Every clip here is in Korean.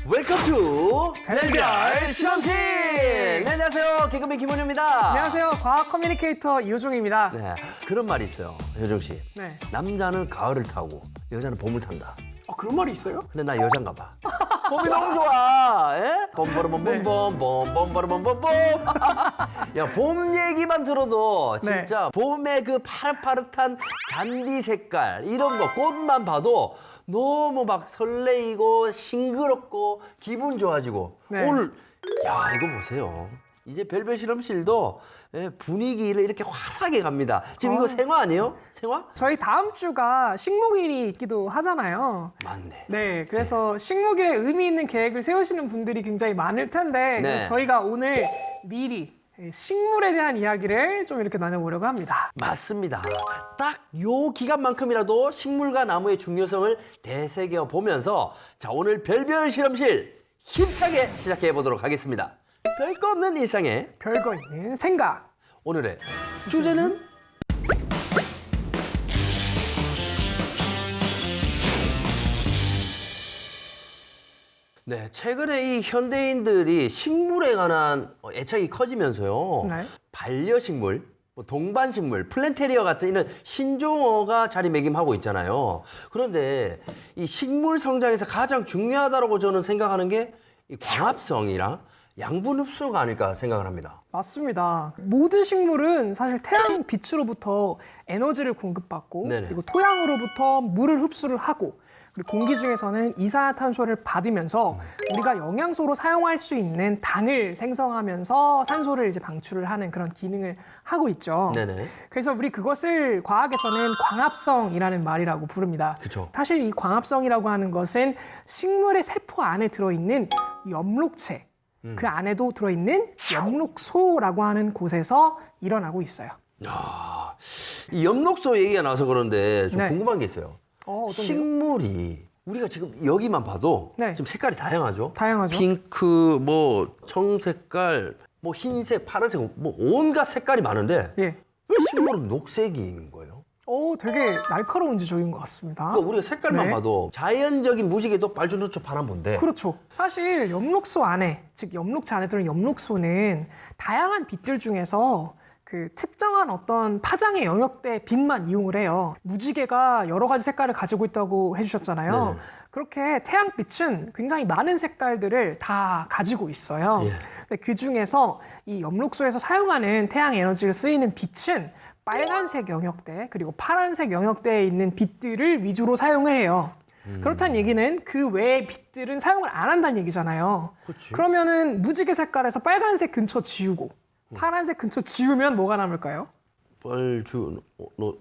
웰컴 투 별별 실험실! 네, 안녕하세요. 개그맨 김원효입니다. 안녕하세요. 과학 커뮤니케이터 이호종입니다. 네, 그런 말이 있어요, 효정 씨. 네. 남자는 가을을 타고 여자는 봄을 탄다. 그런 말이 있어요? 근데 나 여잔가 봐. 봄이 너무 좋아. 예? 봄바르봄봄봄 봄바르봄봄봄. 야, 봄 얘기만 들어도 진짜 봄의 그 파릇파릇한 잔디 색깔 이런 거 꽃만 봐도 너무 막 설레이고 싱그럽고 기분 좋아지고. 네. 오늘 야, 이거 보세요. 이제 별별 실험실도 분위기를 이렇게 화사하게 갑니다. 지금 이거 생화 아니에요? 생화? 저희 다음 주가 식목일이 있기도 하잖아요. 맞네. 네, 그래서 식목일에 의미 있는 계획을 세우시는 분들이 굉장히 많을 텐데 네. 그래서 저희가 오늘 미리 식물에 대한 이야기를 좀 이렇게 나눠보려고 합니다. 맞습니다. 딱 요 기간만큼이라도 식물과 나무의 중요성을 되새겨 보면서 자, 오늘 별별 실험실 힘차게 시작해 보도록 하겠습니다. 별거 없는 일상에 별거 있는 생각. 오늘의 주제는 네, 최근에 이 현대인들이 식물에 관한 애착이 커지면서요. 네. 반려식물, 뭐 동반식물, 플랜테리어 같은 이런 신종어가 자리매김하고 있잖아요. 그런데 이 식물 성장에서 가장 중요하다고 저는 생각하는 게 이 광합성이랑 양분 흡수가 아닐까 생각을 합니다. 맞습니다. 모든 식물은 사실 태양 빛으로부터 에너지를 공급받고 네네. 그리고 토양으로부터 물을 흡수를 하고 그리고 공기 중에서는 이산화탄소를 받으면서 우리가 영양소로 사용할 수 있는 당을 생성하면서 산소를 이제 방출을 하는 그런 기능을 하고 있죠. 네네. 그래서 우리 그것을 과학에서는 광합성이라는 말이라고 부릅니다. 그쵸. 사실 이 광합성이라고 하는 것은 식물의 세포 안에 들어있는 엽록체, 그 안에도 들어있는 엽록소라고 하는 곳에서 일어나고 있어요. 야, 이 엽록소 얘기가 나와서 그런데 좀 네. 궁금한 게 있어요. 어떤데요? 식물이 우리가 지금 여기만 봐도 네. 지금 색깔이 다양하죠? 다양하죠. 핑크, 뭐 청색깔, 뭐 흰색, 파란색, 뭐 온갖 색깔이 많은데 예. 왜 식물은 녹색인 거예요? 되게 날카로운 지적인 것 같습니다. 그러니까 우리가 색깔만 네. 봐도 자연적인 무지개도 빨주노초 파란본데 그렇죠. 사실 엽록소 안에, 즉 엽록체 안에 들어있는 엽록소는 다양한 빛들 중에서 그 특정한 어떤 파장의 영역대 빛만 이용을 해요. 무지개가 여러 가지 색깔을 가지고 있다고 해주셨잖아요. 네네. 그렇게 태양빛은 굉장히 많은 색깔들을 다 가지고 있어요. 예. 근데 그 중에서 이 엽록소에서 사용하는 태양 에너지를 쓰이는 빛은 빨간색 영역대 그리고 파란색 영역대에 있는 빛들을 위주로 사용을 해요. 그렇다는 얘기는 그 외의 빛들은 사용을 안 한다는 얘기잖아요. 그치. 그러면은 무지개 색깔에서 빨간색 근처 지우고 파란색 근처 지우면 뭐가 남을까요? 빨주, 뭐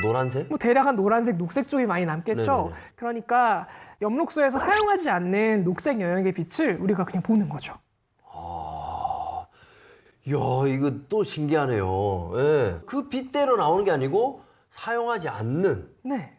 노란색? 뭐 대략 한 노란색, 녹색 쪽이 많이 남겠죠. 네네네. 그러니까 엽록소에서 사용하지 않는 녹색 영역의 빛을 우리가 그냥 보는 거죠. 이야, 이거 또 신기하네요. 예. 그 빛대로 나오는 게 아니고 사용하지 않는. 네.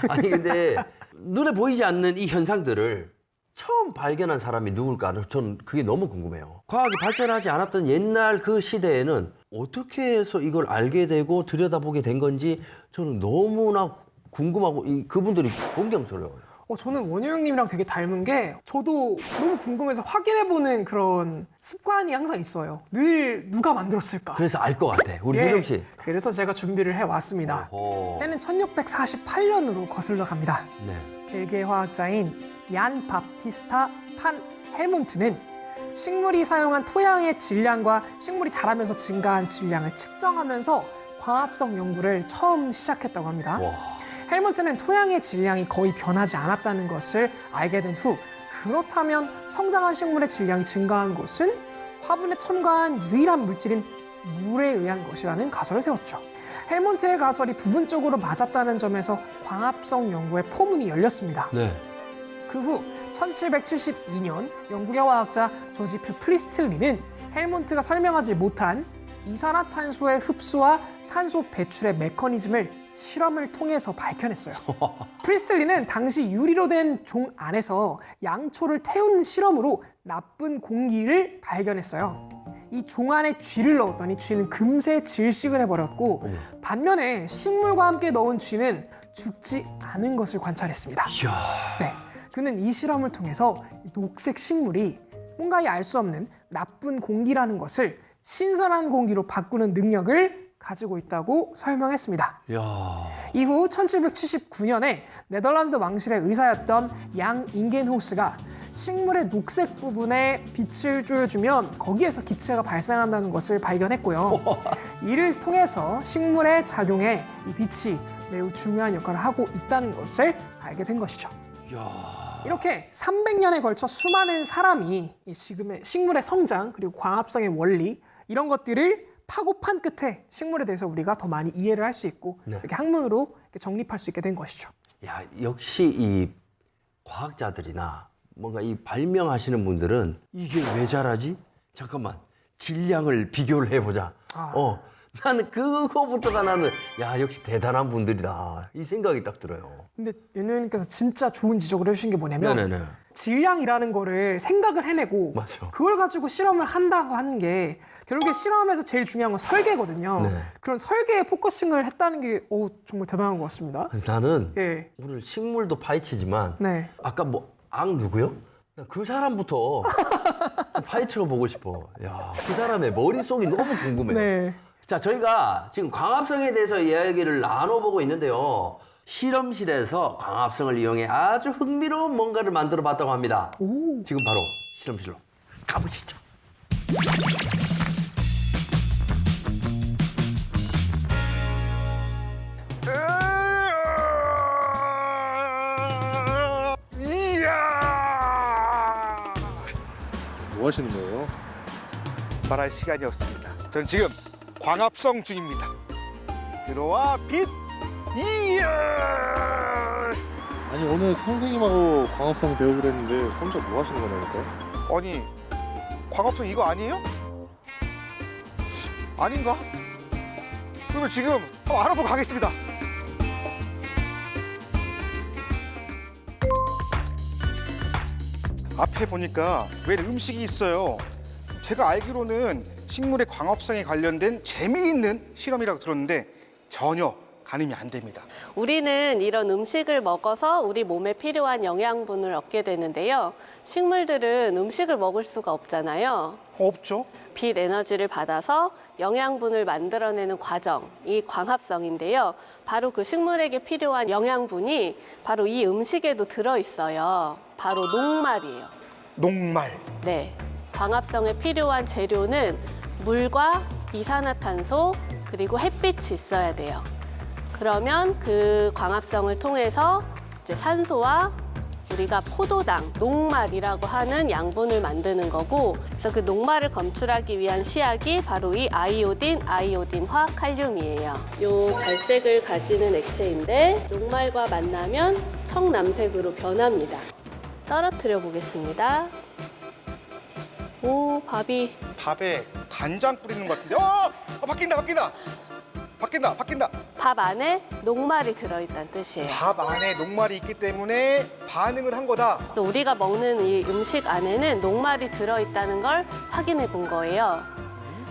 아니 근데 눈에 보이지 않는 이 현상들을 처음 발견한 사람이 누굴까? 저는 그게 너무 궁금해요. 과학이 발전하지 않았던 옛날 그 시대에는 어떻게 해서 이걸 알게 되고 들여다보게 된 건지 저는 너무나 궁금하고 그분들이 존경스러워요. 저는 원효 형님이랑 되게 닮은 게 저도 너무 궁금해서 확인해보는 그런 습관이 항상 있어요. 늘 누가 만들었을까? 그래서 알 것 같아. 우리 효정 씨. 그래서 제가 준비를 해왔습니다. 어허. 때는 1648년으로 거슬러 갑니다. 네. 벨기에 화학자인 얀 바프티스타 판 헬몬트는 식물이 사용한 토양의 질량과 식물이 자라면서 증가한 질량을 측정하면서 광합성 연구를 처음 시작했다고 합니다. 와. 헬몬트는 토양의 질량이 거의 변하지 않았다는 것을 알게 된 후 그렇다면 성장한 식물의 질량이 증가한 것은 화분에 첨가한 유일한 물질인 물에 의한 것이라는 가설을 세웠죠. 헬몬트의 가설이 부분적으로 맞았다는 점에서 광합성 연구의 포문이 열렸습니다. 네. 그 후 1772년 영국의 화학자 조지프 프리스틀리는 헬몬트가 설명하지 못한 이산화탄소의 흡수와 산소 배출의 메커니즘을 실험을 통해서 밝혀냈어요. 프리스틀리는 당시 유리로 된 종 안에서 양초를 태운 실험으로 나쁜 공기를 발견했어요. 이 종 안에 쥐를 넣었더니 쥐는 금세 질식을 해버렸고 반면에 식물과 함께 넣은 쥐는 죽지 않은 것을 관찰했습니다. 이야. 네. 그는 이 실험을 통해서 이 녹색 식물이 뭔가 알 수 없는 나쁜 공기라는 것을 신선한 공기로 바꾸는 능력을 가지고 있다고 설명했습니다. 야. 이후 1779년에 네덜란드 왕실의 의사였던 양 잉겐호스가 식물의 녹색 부분에 빛을 쬐어주면 거기에서 기체가 발생한다는 것을 발견했고요. 이를 통해서 식물의 작용에 이 빛이 매우 중요한 역할을 하고 있다는 것을 알게 된 것이죠. 야. 이렇게 300년에 걸쳐 수많은 사람이 이 지금의 식물의 성장 그리고 광합성의 원리 이런 것들을 파고 판 끝에 식물에 대해서 우리가 더 많이 이해를 할 수 있고 네. 이렇게 학문으로 이렇게 정립할 수 있게 된 것이죠. 야, 역시 이 과학자들이나 뭔가 이 발명하시는 분들은 이게 왜 잘하지? 잠깐만, 질량을 비교를 해보자. 나는 그거부터가 나는 야, 역시 대단한 분들이다. 이 생각이 딱 들어요. 근데 윤호연님께서 진짜 좋은 지적을 해주신 게 뭐냐면 네네네. 질량이라는 거를 생각을 해내고 맞아. 그걸 가지고 실험을 한다고 하는 게 결국에 실험에서 제일 중요한 건 설계거든요. 네. 그런 설계에 포커싱을 했다는 게 정말 대단한 것 같습니다. 나는 예. 오늘 식물도 파헤치지만 네. 아까 뭐 악 누구요? 그 사람부터 파헤쳐 보고 싶어. 야, 그 사람의 머릿속이 너무 궁금해요. 네. 자, 저희가 지금 광합성에 대해서 이야기를 나눠보고 있는데요. 실험실에서 광합성을 이용해 아주 흥미로운 뭔가를 만들어 봤다고 합니다. 오. 지금 바로 실험실로 가보시죠. 뭐 하시는 거예요? 말할 시간이 없습니다. 전 지금 광합성 중입니다. 들어와 빛. 이야. 아니 오늘 선생님하고 광합성 배우기로 했는데 혼자 뭐 하시는 거냐니까요? 아니 광합성 이거 아니에요? 아닌가? 그러면 지금 한번 알아보고 가겠습니다. 앞에 보니까 웬 음식이 있어요. 제가 알기로는 식물의 광합성에 관련된 재미있는 실험이라고 들었는데 전혀 가늠이 안 됩니다. 우리는 이런 음식을 먹어서 우리 몸에 필요한 영양분을 얻게 되는데요. 식물들은 음식을 먹을 수가 없잖아요. 없죠? 빛 에너지를 받아서 영양분을 만들어내는 과정이 광합성인데요. 바로 그 식물에게 필요한 영양분이 바로 이 음식에도 들어있어요. 바로 녹말이에요. 녹말. 네. 광합성에 필요한 재료는 물과 이산화탄소 그리고 햇빛이 있어야 돼요. 그러면 그 광합성을 통해서 이제 산소와 우리가 포도당, 녹말이라고 하는 양분을 만드는 거고, 그래서 그 녹말을 검출하기 위한 시약이 바로 이 아이오딘화 칼륨이에요. 요 갈색을 가지는 액체인데 녹말과 만나면 청남색으로 변합니다. 떨어뜨려 보겠습니다. 오, 밥이 밥에 간장 뿌리는 것 같은데. 바뀐다. 밥 안에 녹말이 들어있다는 뜻이에요. 밥 안에 녹말이 있기 때문에 반응을 한 거다. 또 우리가 먹는 이 음식 안에는 녹말이 들어있다는 걸 확인해 본 거예요.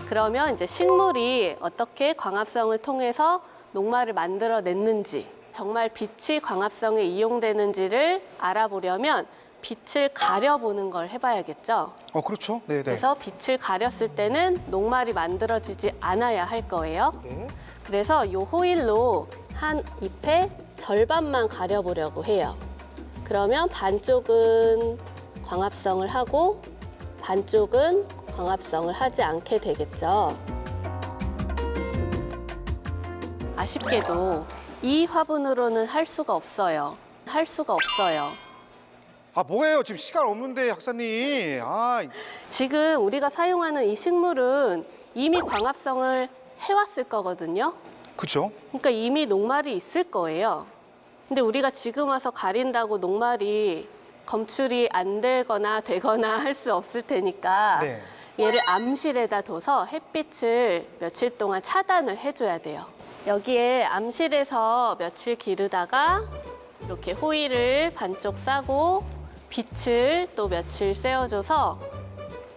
그러면 이제 식물이 어떻게 광합성을 통해서 녹말을 만들어냈는지, 정말 빛이 광합성에 이용되는지를 알아보려면 빛을 가려보는 걸 해봐야겠죠. 그렇죠. 네네. 그래서 빛을 가렸을 때는 녹말이 만들어지지 않아야 할 거예요. 네. 그래서 이 호일로 한 잎의 절반만 가려보려고 해요. 그러면 반쪽은 광합성을 하고 반쪽은 광합성을 하지 않게 되겠죠. 아쉽게도 이 화분으로는 할 수가 없어요. 뭐예요? 지금 시간 없는데, 박사님. 지금 우리가 사용하는 이 식물은 이미 광합성을 해왔을 거거든요. 그렇죠. 그러니까 이미 녹말이 있을 거예요. 근데 우리가 지금 와서 가린다고 녹말이 검출이 안 되거나 할 수 없을 테니까 네. 얘를 암실에다 둬서 햇빛을 며칠 동안 차단을 해줘야 돼요. 여기에 암실에서 며칠 기르다가 이렇게 호일을 반쪽 싸고 빛을 또 며칠 쐬어줘서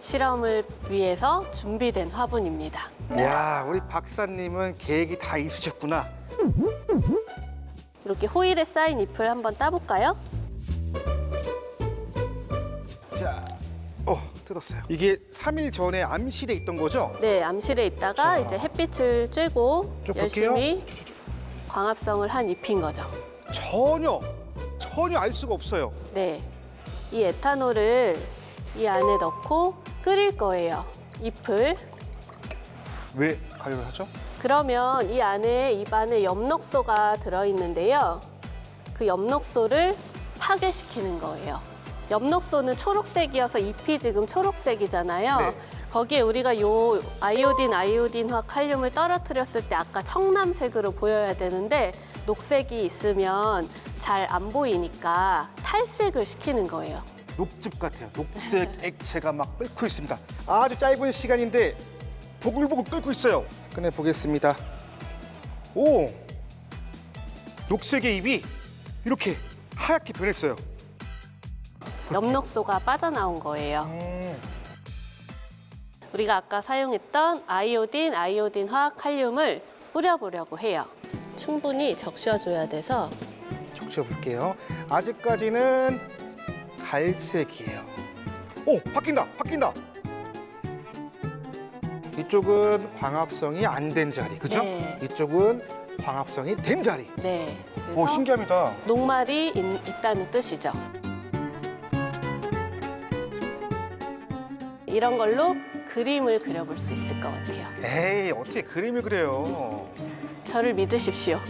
실험을 위해서 준비된 화분입니다. 야, 우리 박사님은 계획이 다 있으셨구나. 이렇게 호일에 쌓인 잎을 한번 따볼까요? 자, 뜯었어요. 이게 3일 전에 암실에 있던 거죠? 네, 암실에 있다가 자. 이제 햇빛을 쬐고 쭉 열심히 볼게요. 광합성을 한 잎인 거죠. 전혀 알 수가 없어요. 네, 이 에탄올을 이 안에 넣고 끓일 거예요. 잎을. 왜 가열을 하죠? 그러면 이 안에 입안에 엽록소가 들어있는데요. 그 엽록소를 파괴시키는 거예요. 엽록소는 초록색이어서 잎이 지금 초록색이잖아요. 네. 거기에 우리가 요 아이오딘화 칼륨을 떨어뜨렸을 때 아까 청남색으로 보여야 되는데 녹색이 있으면 잘 안 보이니까 탈색을 시키는 거예요. 녹즙 같아요. 녹색 액체가 막 끓고 있습니다. 아주 짧은 시간인데 보글보글 끓고 있어요. 꺼내 보겠습니다. 오, 녹색의 잎이 이렇게 하얗게 변했어요. 엽록소가 빠져나온 거예요. 우리가 아까 사용했던 아이오딘화 칼륨을 뿌려보려고 해요. 충분히 적셔줘야 돼서 적셔볼게요. 아직까지는 갈색이에요. 오, 바뀐다. 이쪽은 광합성이 안 된 자리, 그죠? 네. 이쪽은 광합성이 된 자리. 네. 오, 그래서 신기합니다. 녹말이 있다는 뜻이죠. 이런 걸로 그림을 그려볼 수 있을 것 같아요. 에이, 어떻게 그림을 그려요? 저를 믿으십시오.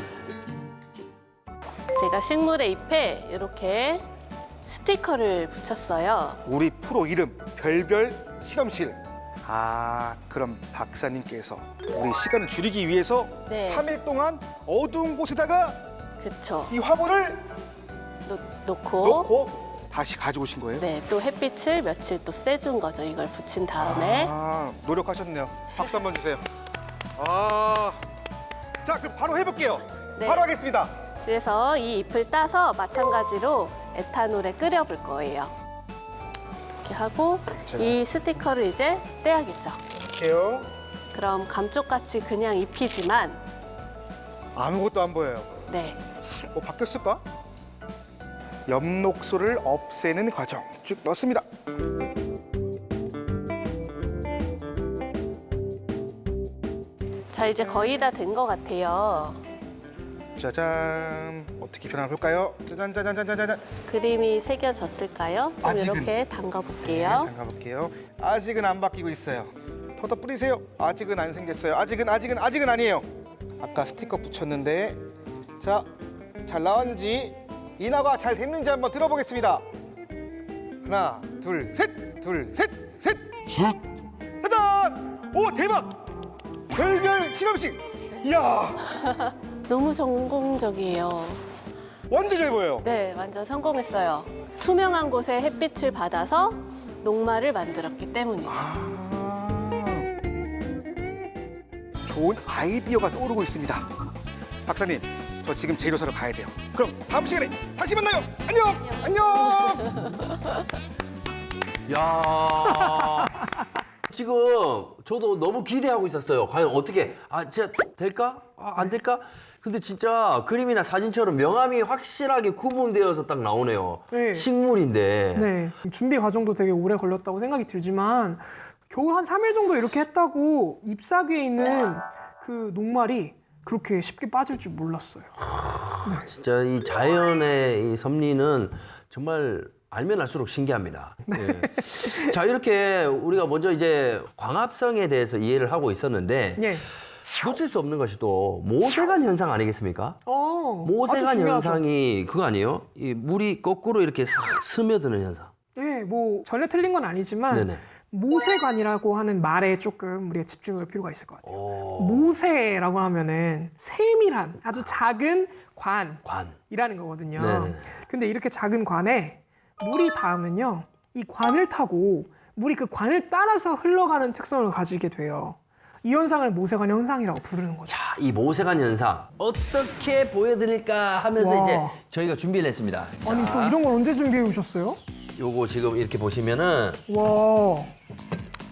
제가 식물의 잎에 이렇게 스티커를 붙였어요. 우리 프로 이름 별별 실험실. 아, 그럼 박사님께서 우리 시간을 줄이기 위해서 네. 3일 동안 어두운 곳에다가 그쵸. 이 화분을 놓고 놓고 다시 가져오신 거예요? 네, 또 햇빛을 며칠 또 쐬준 거죠. 이걸 붙인 다음에. 아, 노력하셨네요. 박수 한번 주세요. 아, 자, 그럼 바로 해볼게요. 네. 바로 하겠습니다. 그래서 이 잎을 따서 마찬가지로 에탄올에 끓여볼 거예요. 이렇게 하고 제가 이 스티커를 이제 떼야겠죠. 할게요. 그럼 감쪽같이 그냥 잎이지만 아무것도 안 보여요. 네, 바뀌었을까? 엽록소를 없애는 과정 쭉 넣습니다. 자 이제 거의 다 된 것 같아요. 짜잔, 어떻게 변화 볼까요? 짜잔. 그림이 새겨졌을까요? 좀 아직은. 이렇게 담가볼게요. 담가볼게요. 아직은 안 바뀌고 있어요. 더 뿌리세요. 아직은 안 생겼어요. 아직은 아니에요. 아까 스티커 붙였는데, 자, 잘 나왔는지 인화가 잘 됐는지 한번 들어보겠습니다. 하나, 둘, 셋. 짜잔! 오, 대박! 별별 실험실. 이야, 너무 성공적이에요. 완전 잘 보여요. 네, 완전 성공했어요. 투명한 곳에 햇빛을 받아서 녹말을 만들었기 때문이죠. 좋은 아이디어가 떠오르고 있습니다. 박사님, 저 지금 재료 사러 가야 돼요. 그럼 다음 시간에 다시 만나요. 안녕. 야. 지금 저도 너무 기대하고 있었어요. 과연 어떻게 진짜 될까? 안 될까? 근데 진짜 그림이나 사진처럼 명암이 확실하게 구분되어서 딱 나오네요. 네. 식물인데. 네. 준비 과정도 되게 오래 걸렸다고 생각이 들지만 겨우 한 3일 정도 이렇게 했다고 잎사귀에 있는 그 녹말이 그렇게 쉽게 빠질 줄 몰랐어요. 진짜 이 자연의 이 섭리는 정말 알면 알수록 신기합니다. 예. 자, 이렇게 우리가 먼저 이제 광합성에 대해서 이해를 하고 있었는데 예. 놓칠 수 없는 것이 또 모세관 현상 아니겠습니까? 아주 모세관 중요하죠. 현상이 그거 아니에요? 이 물이 거꾸로 이렇게 싹 스며드는 현상. 네, 뭐 전혀 틀린 건 아니지만 네네. 모세관이라고 하는 말에 조금 우리가 집중할 필요가 있을 것 같아요. 오, 모세라고 하면은 세밀한 아주 작은 관. 관이라는 거거든요. 네네. 근데 이렇게 작은 관에 물이 닿으면요, 이 관을 타고 물이 그 관을 따라서 흘러가는 특성을 가지게 돼요. 이 현상을 모세관 현상이라고 부르는 거죠. 자, 이 모세관 현상 어떻게 보여드릴까 하면서 와. 이제 저희가 준비를 했습니다. 아니, 자, 저 이런 걸 언제 준비해 오셨어요? 요거 지금 이렇게 보시면은 와,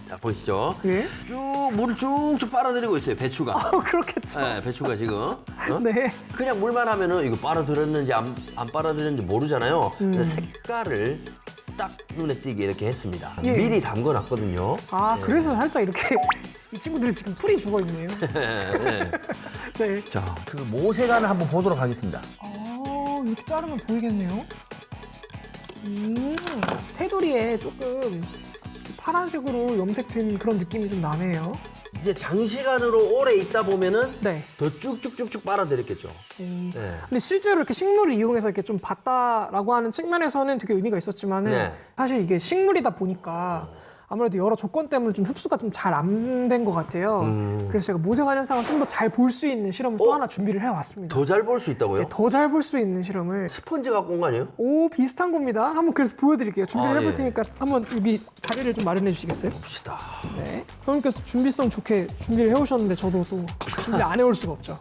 자, 보이시죠? 예? 쭉 물을 쭉쭉 빨아들이고 있어요. 배추가. 그렇겠죠. 네, 배추가 지금. 어? 네. 그냥 물만 하면은 이거 빨아들였는지 안 빨아들였는지 모르잖아요. 그래서 색깔을 딱 눈에 띄게 이렇게 했습니다. 예. 미리 담궈놨거든요. 아, 네. 그래서 살짝 이렇게 이 친구들이 지금 풀이 죽어 있네요. 네. 네. 자, 그 모세관을 한번 보도록 하겠습니다. 이렇게 자르면 보이겠네요. 테두리에 조금 파란색으로 염색된 그런 느낌이 좀 나네요. 이제 장시간으로 오래 있다 보면은 네. 더 쭉쭉쭉쭉 빨아들였겠죠. 네. 근데 실제로 이렇게 식물을 이용해서 이렇게 좀 봤다라고 하는 측면에서는 되게 의미가 있었지만은 네. 사실 이게 식물이다 보니까 아무래도 여러 조건 때문에 좀 흡수가 좀 잘 안 된 것 같아요. 그래서 제가 모세관 현상을 좀 더 잘 볼 수 있는 실험을 또 하나 준비를 해왔습니다. 더 잘 볼 수 있다고요? 더 잘 볼 수 있는 실험을 스펀지 갖고 온 거 아니에요? 오 비슷한 겁니다. 한번 그래서 보여드릴게요. 준비를 아, 해볼 예. 테니까 한번 여기 자리를 좀 마련해 주시겠어요? 봅시다. 네. 형님께서 준비성 좋게 준비를 해오셨는데 저도 또 준비 안 해올 수가 없죠.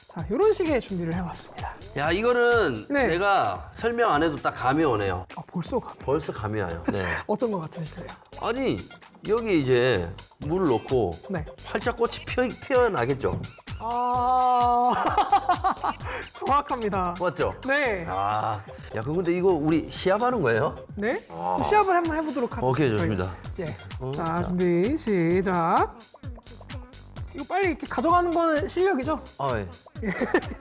자, 이런 식의 준비를 해왔습니다. 야, 이거는 네. 내가 설명 안 해도 딱 감이 오네요. 아, 벌써 가. 벌써 감이 와요. 네. 어떤 것 같으실까요? 아니, 여기 이제 물을 넣고 네. 활짝 꽃이 피어나겠죠? 아, 정확합니다. 맞죠? 네. 아, 야, 근데 이거 우리 시합하는 거예요? 네. 그럼 시합을 한번 해보도록 하죠. 오케이, 저희. 좋습니다. 예. 자. 자, 준비 시작. 이거 빨리 이렇게 가져가는 거는 실력이죠? 아, 예.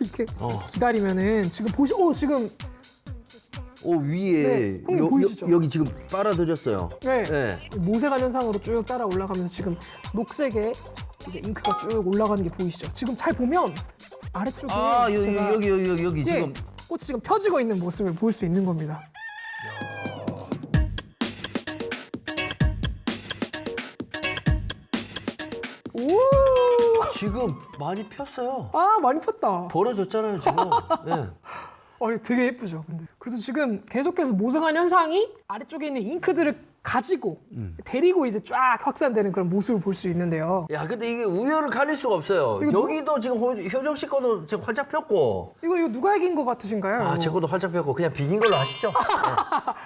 이렇게 어. 기다리면은 지금 지금 오, 위에 네, 형님 보이시죠? 여기 지금 빨아들였어요. 네. 네. 모세관 현상으로 쭉 따라 올라가면서 지금 녹색에 이제 잉크가 쭉 올라가는 게 보이시죠? 지금 잘 보면 아래쪽에 아, 제가 여기 예, 지금 꽃이 지금 펴지고 있는 모습을 볼 수 있는 겁니다. 오! 지금 많이 폈어요. 아, 많이 폈다. 벌어졌잖아요, 지금. 네. 이거 되게 예쁘죠, 근데. 그래서 지금 계속해서 모세관 현상이 아래쪽에 있는 잉크들을 가지고 데리고 이제 쫙 확산되는 그런 모습을 볼 수 있는데요. 야, 근데 이게 우열을 가릴 수가 없어요. 이거 여기도 지금 효정 씨 거도 지금 활짝 폈고, 이거 누가 이긴 것 같으신가요? 아, 제 거도 활짝 폈고, 그냥 비긴 걸로 하시죠. 네.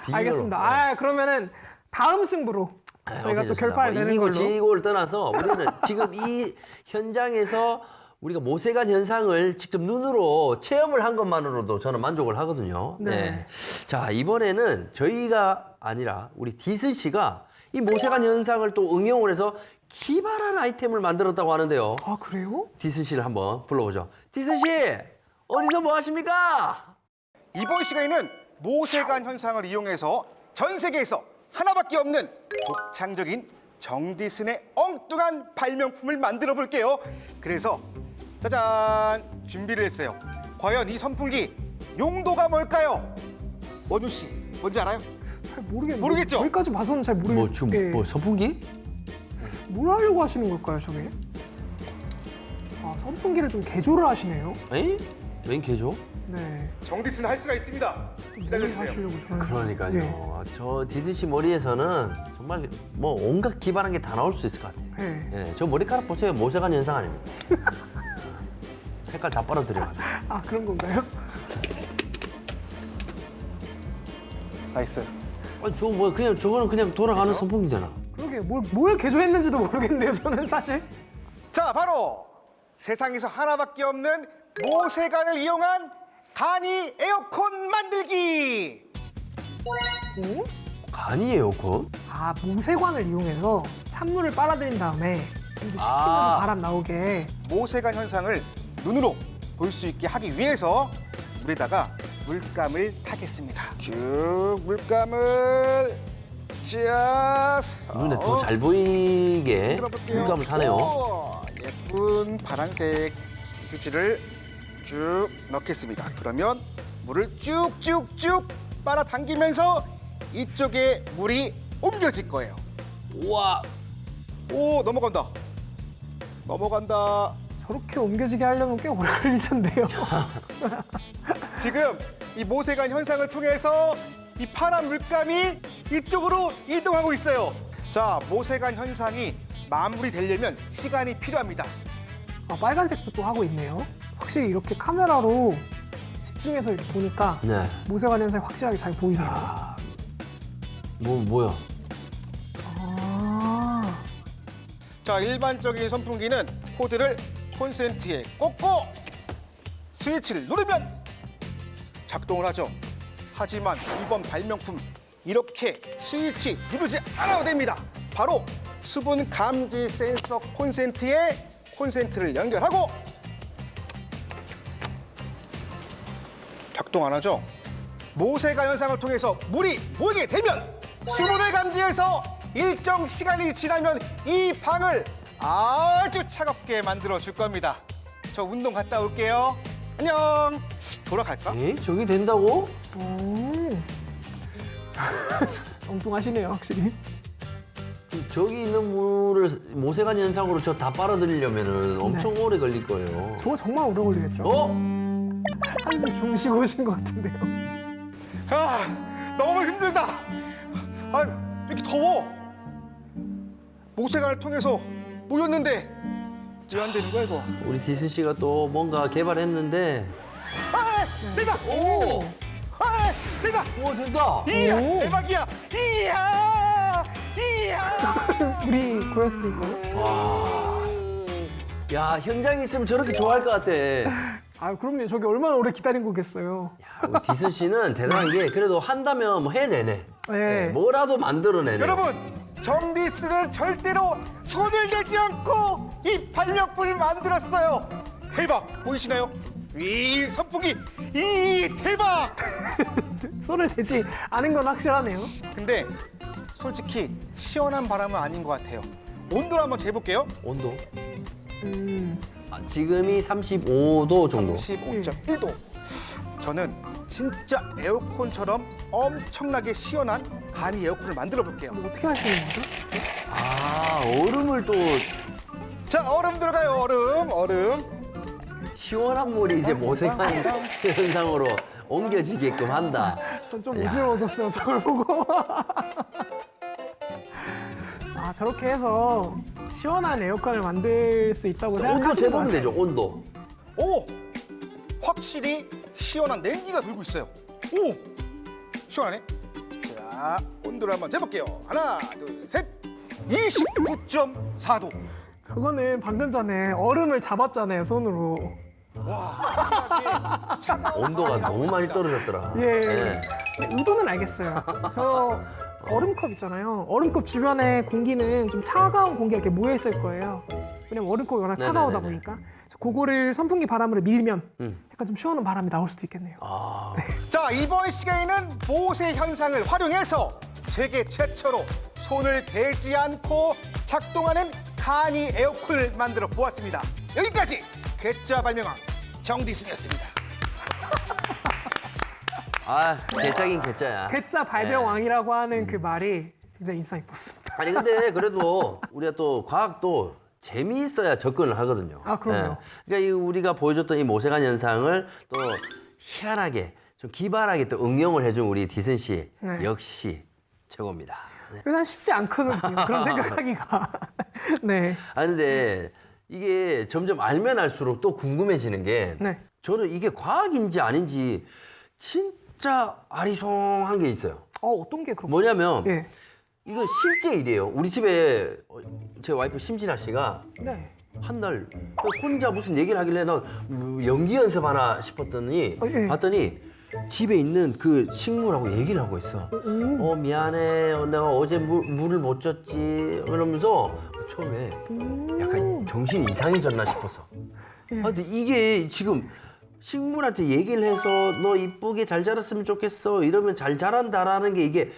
비긴 알겠습니다. 걸로. 네. 아, 그러면은 다음 승부로 저희가 오케이, 또 좋습니다. 결판을 내는 이기고 걸로. 지고를 떠나서 우리는 지금 이 현장에서 우리가 모세관 현상을 직접 눈으로 체험을 한 것만으로도 저는 만족을 하거든요. 네. 자, 이번에는 저희가 아니라 우리 디슨 씨가 이 모세관 현상을 또 응용을 해서 기발한 아이템을 만들었다고 하는데요. 아, 그래요? 디슨 씨를 한번 불러보죠. 디슨 씨, 어디서 뭐 하십니까? 이번 시간에는 모세관 현상을 이용해서 전 세계에서 하나밖에 없는 독창적인 정디슨의 엉뚱한 발명품을 만들어 볼게요. 그래서 짜잔 준비를 했어요. 과연 이 선풍기 용도가 뭘까요? 원우 씨 뭔지 알아요? 잘 모르겠네요. 모르겠죠? 여기까지 봐서는 잘 모르겠는데. 뭐 지금 뭐 선풍기? 뭘 하려고 하시는 걸까요, 저게? 아, 선풍기를 좀 개조를 하시네요. 에이? 웬 개조? 네. 정디슨 할 수가 있습니다. 뭘 기다려주세요. 하시려고 저는. 그러니까요. 네. 저 디슨 씨 머리에서는 정말 뭐 온갖 기발한 게 다 나올 수 있을 것 같아요. 네. 예, 저 머리카락 보세요. 모세관 현상 아닙니까? 색깔 다 빨아들여가지고. 아, 그런 건가요? 나이스. 아니, 저거 뭐 그냥 저거는 그냥 돌아가는 그렇죠? 선풍기잖아. 그러게 뭘 개조했는지도 모르겠네요, 저는 사실. 자 바로 세상에서 하나밖에 없는 모세관을 이용한 간이 에어컨 만들기. 오? 간이 에어컨? 아, 모세관을 이용해서 찬물을 빨아들인 다음에 이렇게 식히면서 아. 바람 나오게. 모세관 현상을 눈으로 볼 수 있게 하기 위해서 물에다가 물감을 타겠습니다. 쭉 물감을 눈에 더 잘 보이게 들어볼게요. 물감을 타네요. 오, 예쁜 파란색 휴지를 쭉 넣겠습니다. 그러면 물을 쭉쭉쭉 빨아당기면서 이쪽에 물이 옮겨질 거예요. 우와, 오 넘어간다. 넘어간다. 저렇게 옮겨지게 하려면 꽤 오래 걸릴 텐데요. 지금 이 모세관 현상을 통해서 이 파란 물감이 이쪽으로 이동하고 있어요. 자, 모세관 현상이 마무리 되려면 시간이 필요합니다. 아, 빨간색도 또 하고 있네요. 확실히 이렇게 카메라로 집중해서 이렇게 보니까 네. 모세관 현상이 확실하게 잘 보이네요. 뭐야? 아, 자, 일반적인 선풍기는 코드를 콘센트에 꽂고 스위치를 누르면 작동을 하죠. 하지만 이번 발명품 이렇게 스위치 누르지 않아도 됩니다. 바로 수분 감지 센서 콘센트에 콘센트를 연결하고 작동 안 하죠? 모세가 현상을 통해서 물이 모이게 되면 수분을 감지해서 일정 시간이 지나면 이 방을 아주 차갑게 만들어 줄 겁니다. 저 운동 갔다 올게요. 안녕. 돌아갈까? 에? 저기 된다고? 엉뚱하시네요, 확실히. 저기 있는 물을 모세관 현상으로 저 다 빨아들이려면은 엄청 오래 걸릴 거예요. 저거 정말 오래 걸리겠죠. 어? 한숨 중쉬고 오신 것 같은데요. 아, 너무 힘들다. 아, 왜 이렇게 더워? 모세관을 통해서 모였는데 왜 안 되는 거야 이거? 우리 디슨 씨가 또 뭔가 개발했는데. 아, 된다. 오! 아, 된다. 오, 된다! 이야, 오. 대박이야. 이야, 이야. 우리 고였으니까요. 와. 야, 현장에 있으면 저렇게 좋아할 것 같아. 아, 그럼요. 저기 얼마나 오래 기다린 거겠어요. 야, 우리 디슨 씨는 대단한 게 그래도 한다면 뭐 해내네. 네. 뭐라도 만들어내네. 여러분, 정디스는 절대로 손을 대지 않고 이 발명품을 만들었어요. 대박, 보이시나요? 이 선풍기, 이 대박. 손을 대지 않은 건 확실하네요. 근데 솔직히 시원한 바람은 아닌 것 같아요. 온도를 한번 재볼게요. 온도? 지금이 35도 정도. 35.1도. 저는 진짜 에어컨처럼 엄청나게 시원한 간이 에어컨을 만들어 볼게요. 어떻게 하시는 거죠? 아, 얼음을 또 자, 얼음 들어가요. 얼음. 시원한 물이 이제 모색한 현상으로 옮겨지게끔 한다. 전 좀 야. 어지러워졌어요, 저걸 보고. 아, 저렇게 해서 시원한 에어컨을 만들 수 있다고 온도 생각하시는 것 재보면 같아요. 되죠, 온도. 오, 확실히 시원한 냉기가 돌고 있어요. 오, 시원하네. 자, 온도를 한번 재볼게요. 하나, 둘, 셋. 29.4도. 저거는 방금 전에 얼음을 잡았잖아요, 손으로. 와, 차가운 온도가 바람이 너무 나오고 많이 있습니다. 떨어졌더라. 예. 네. 의도는 알겠어요. 저 얼음컵 있잖아요. 얼음컵 주변에 공기는 좀 차가운 공기가 이렇게 모여 있을 거예요. 왜냐면 얼음컵이 워낙 차가우다 네네네네. 보니까. 그래서 그거를 선풍기 바람으로 밀면 음. 약간 좀 시원한 바람이 나올 수도 있겠네요. 아, 자, 이번 시간에는 모세 현상을 활용해서 세계 최초로 손을 대지 않고 작동하는 간이 에어컨을 만들어 보았습니다. 여기까지 괴짜 발명왕 정디슨이었습니다. 아, 개짜긴 개짜야. 괴짜 발명왕이라고 하는 그 말이 굉장히 인상 깊었습니다. 아니 근데 그래도 우리가 또 과학도 재미있어야 접근을 하거든요. 아, 그럼요. 그러니까 이 우리가 보여줬던 이 모세관 현상을 또 희한하게 좀 기발하게 또 응용을 해준 우리 디슨 씨 네. 역시 최고입니다. 네. 그래서 쉽지 않거든요. 그런 생각하기가. 네. 아 근데 이게 점점 알면 알수록 또 궁금해지는 게 네. 저는 이게 과학인지 아닌지 진짜 아리송한 게 있어요. 어떤 게 그렇고? 뭐냐면 예. 이거 실제 일이에요. 우리 집에 제 와이프 심진아 씨가 네. 한 날 혼자 무슨 얘기를 하길래 나 연기 연습하나 싶었더니 예. 봤더니 집에 있는 그 식물하고 얘기를 하고 있어. 미안해. 내가 어제 물을 못 줬지. 이러면서 처음에 약간 정신이 이상해졌나 싶었어. 아, 근데 이게 지금 식물한테 얘기를 해서 너 이쁘게 잘 자랐으면 좋겠어. 이러면 잘 자란다라는 게 이게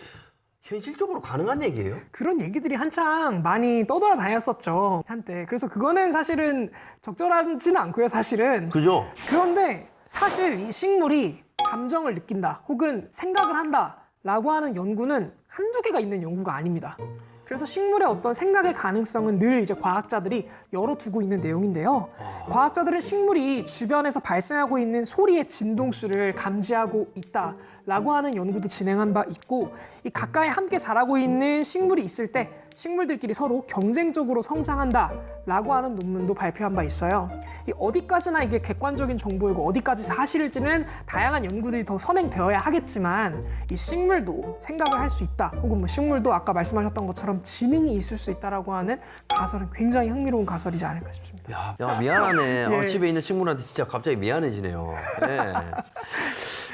현실적으로 가능한 얘기예요? 그런 얘기들이 한창 많이 떠돌아다녔었죠, 한때. 그래서 그거는 사실은 적절하지는 않고요, 사실은. 그죠? 그런데 사실 이 식물이 감정을 느낀다 혹은 생각을 한다라고 하는 연구는 한두 개가 있는 연구가 아닙니다. 그래서 식물의 어떤 생각의 가능성은 늘 이제 과학자들이 열어두고 있는 내용인데요. 과학자들은 식물이 주변에서 발생하고 있는 소리의 진동수를 감지하고 있다라고 하는 연구도 진행한 바 있고, 이 가까이 함께 자라고 있는 식물이 있을 때 식물들끼리 서로 경쟁적으로 성장한다라고 하는 논문도 발표한 바 있어요. 이 어디까지나 이게 객관적인 정보이고 어디까지 사실일지는 다양한 연구들이 더 선행되어야 하겠지만, 이 식물도 생각을 할 수 있다 혹은 뭐 식물도 아까 말씀하셨던 것처럼 지능이 있을 수 있다라고 하는 가설은 굉장히 흥미로운 가설이지 않을까 싶습니다. 야 미안하네. 예. 집에 있는 식물한테 진짜 갑자기 미안해지네요. 네.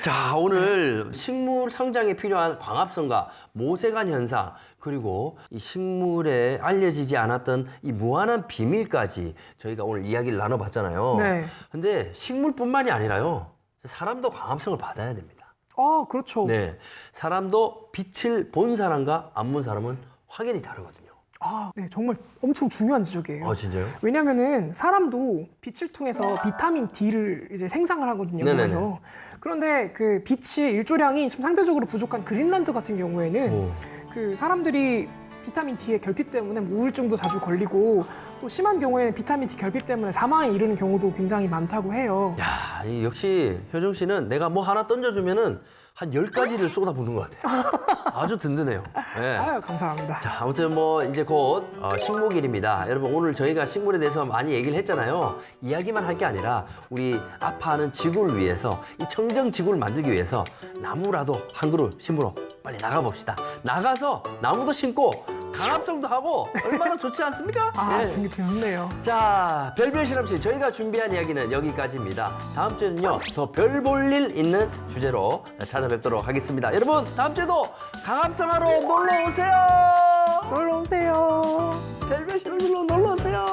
자, 오늘 식물 성장에 필요한 광합성과 모세관 현상, 그리고 이 식물에 알려지지 않았던 이 무한한 비밀까지 저희가 오늘 이야기를 나눠봤잖아요. 네. 근데 식물뿐만이 아니라요. 사람도 광합성을 받아야 됩니다. 그렇죠. 네. 사람도 빛을 본 사람과 안 본 사람은 확연히 다르거든요. 네, 정말 엄청 중요한 지적이에요. 진짜요? 왜냐면은 사람도 빛을 통해서 비타민 D를 이제 생산을 하거든요. 네네네. 그래서 그런데 그 빛의 일조량이 좀 상대적으로 부족한 그린란드 같은 경우에는 오. 그 사람들이 비타민 D의 결핍 때문에 우울증도 자주 걸리고 또 심한 경우에는 비타민 D 결핍 때문에 사망에 이르는 경우도 굉장히 많다고 해요. 야, 역시 효정 씨는 내가 뭐 하나 던져주면은 한 10가지를 쏟아붓는 것 같아요. 아주 든든해요. 네. 아유, 감사합니다. 자, 아무튼 뭐 이제 곧 식목일입니다. 여러분, 오늘 저희가 식물에 대해서 많이 얘기를 했잖아요. 이야기만 할 게 아니라 우리 아파하는 지구를 위해서, 이 청정 지구를 만들기 위해서 나무라도 한 그루 심으러 빨리 나가봅시다. 나가서 나무도 심고 강합성도 하고 얼마나 좋지 않습니까? 네. 되게 좋네요. 자, 별별 실험실, 저희가 준비한 이야기는 여기까지입니다. 다음 주에는요, 더 별 볼 일 있는 주제로 찾아뵙도록 하겠습니다. 여러분, 다음 주에도 강합성하러 놀러 오세요. 놀러 오세요. 별별 실험실로 놀러 오세요.